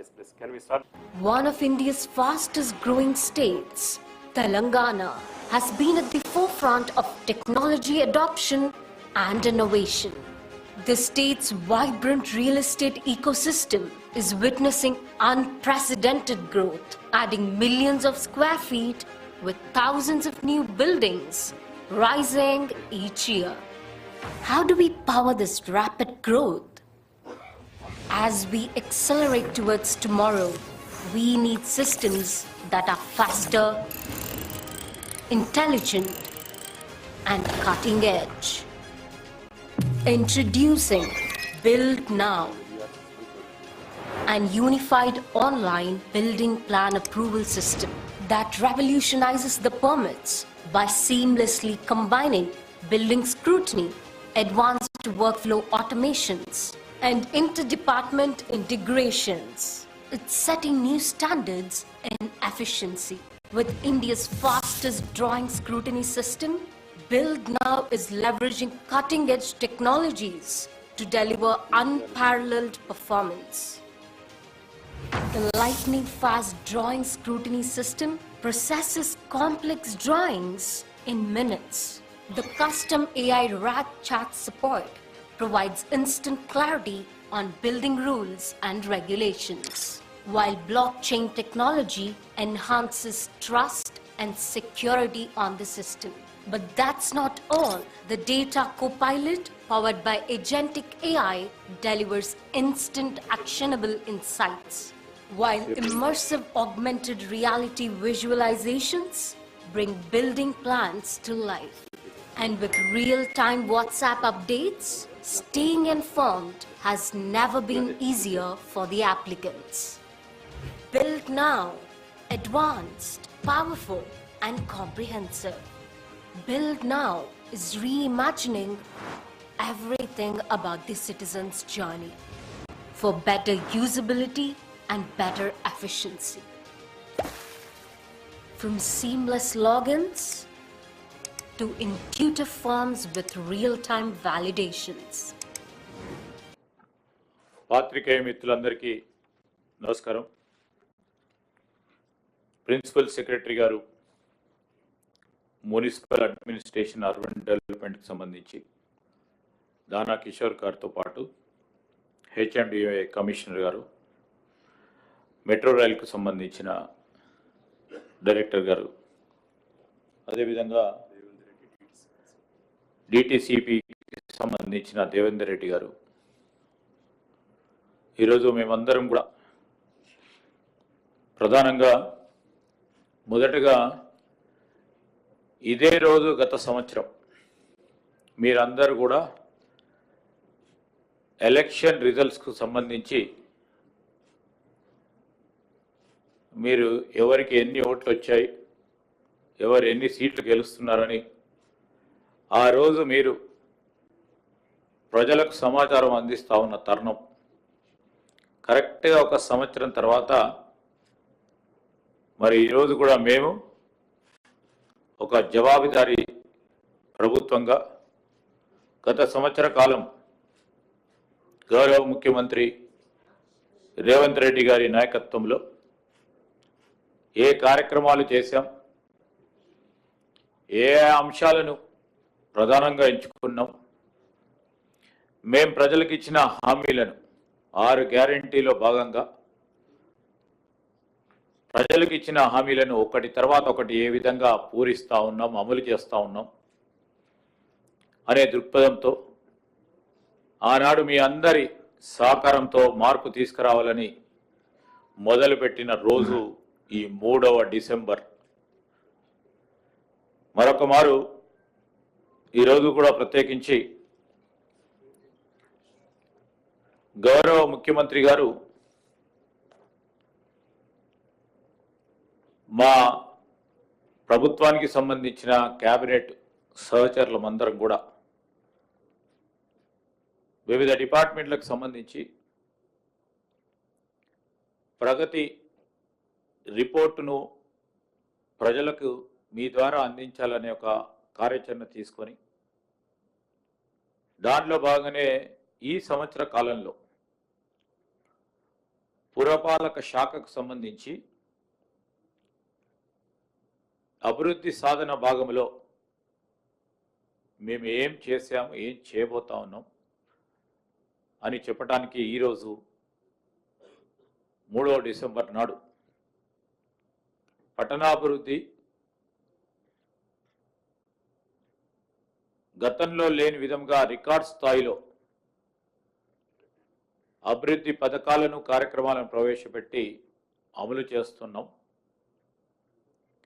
Yes, please. Can we start? One of India's fastest growing states, Telangana, has been at the forefront of technology adoption and innovation. The state's vibrant real estate ecosystem is witnessing unprecedented growth, adding millions of square feet with thousands of new buildings rising each year. How do we power this rapid growth? As we accelerate towards tomorrow, we need systems that are faster, intelligent, and cutting edge. Introducing Build Now, an unified online building plan approval system that revolutionizes the permits by seamlessly combining building scrutiny, advanced workflow automations, and interdepartment integrations. It's setting new standards in efficiency. With India's fastest drawing scrutiny system, Build Now is leveraging cutting-edge technologies to deliver unparalleled performance. The lightning-fast drawing scrutiny system processes complex drawings in minutes. The custom AI RAG chat support provides instant clarity on building rules and regulations, while blockchain technology enhances trust and security on the system. But that's not all. The Data Copilot, powered by Agentic AI, delivers instant actionable insights, while immersive augmented reality visualizations bring building plans to life. And with real-time WhatsApp updates, staying informed has never been easier for the applicants. Build Now, advanced, powerful, and comprehensive. Build Now is reimagining everything about the citizen's journey for better usability and better efficiency. From seamless logins to intuitive forms with real-time validations. పాత్రికేయ మిత్రులందరికీ నమస్కారం. Principal secretary గారు municipal administration urban డెవలప్మెంట్కి సంబంధించి దానా కిషోర్ గారితో పాటు HMDA commissioner గారు, మెట్రో రైల్కు సంబంధించిన డైరెక్టర్ గారు, అదేవిధంగా డిటిసిపికి సంబంధించిన దేవేందర్ రెడ్డి గారు, ఈరోజు మేమందరం కూడా ప్రధానంగా మొదటగా ఇదే రోజు గత సంవత్సరం మీరందరూ కూడా ఎలక్షన్ రిజల్ట్స్కు సంబంధించి మీరు ఎవరికి ఎన్ని ఓట్లు వచ్చాయి, ఎవరు ఎన్ని సీట్లు గెలుస్తున్నారని ఆ రోజు మీరు ప్రజలకు సమాచారం అందిస్తూ ఉన్న తరుణం. కరెక్ట్గా ఒక సంవత్సరం తర్వాత మరి ఈరోజు కూడా మేము ఒక జవాబుదారీ ప్రభుత్వంగా గత సంవత్సర కాలం గౌరవ ముఖ్యమంత్రి రేవంత్ రెడ్డి గారి నాయకత్వంలో ఏ కార్యక్రమాలు చేశాం, ఏ అంశాలను ప్రధానంగా ఎంచుకున్నాం, మేము ప్రజలకు ఇచ్చిన హామీలను 6 గ్యారంటీలో భాగంగా ప్రజలకు ఇచ్చిన హామీలను ఒకటి తర్వాత ఒకటి ఏ విధంగా పూరిస్తూ ఉన్నాం, అమలు చేస్తూ ఉన్నాం అనే దృక్పథంతో ఆనాడు మీ అందరి సహకారంతో మార్పు తీసుకురావాలని మొదలుపెట్టిన రోజు ఈ 3వ డిసెంబర్. మరొక మారు ఈరోజు కూడా ప్రత్యేకించి గౌరవ ముఖ్యమంత్రి గారు మా ప్రభుత్వానికి సంబంధించిన క్యాబినెట్ సహచరులమందరం కూడా వివిధ డిపార్ట్మెంట్లకు సంబంధించి ప్రగతి రిపోర్టును ప్రజలకు మీ ద్వారా అందించాలనే ఒక కార్యాచరణ తీసుకొని దాంట్లో భాగంగానే ఈ సంవత్సర కాలంలో పురపాలక శాఖకు సంబంధించి అభివృద్ధి సాధన భాగంలో మేము ఏం చేశాము, ఏం చేయబోతా ఉన్నాం అని చెప్పడానికి ఈరోజు 3వ డిసెంబర్ నాడు పట్టణాభివృద్ధి గతంలో లేని విధంగా రికార్డ్ స్థాయిలో అభివృద్ధి పథకాలను కార్యక్రమాలను ప్రవేశపెట్టి అమలు చేస్తున్నాం.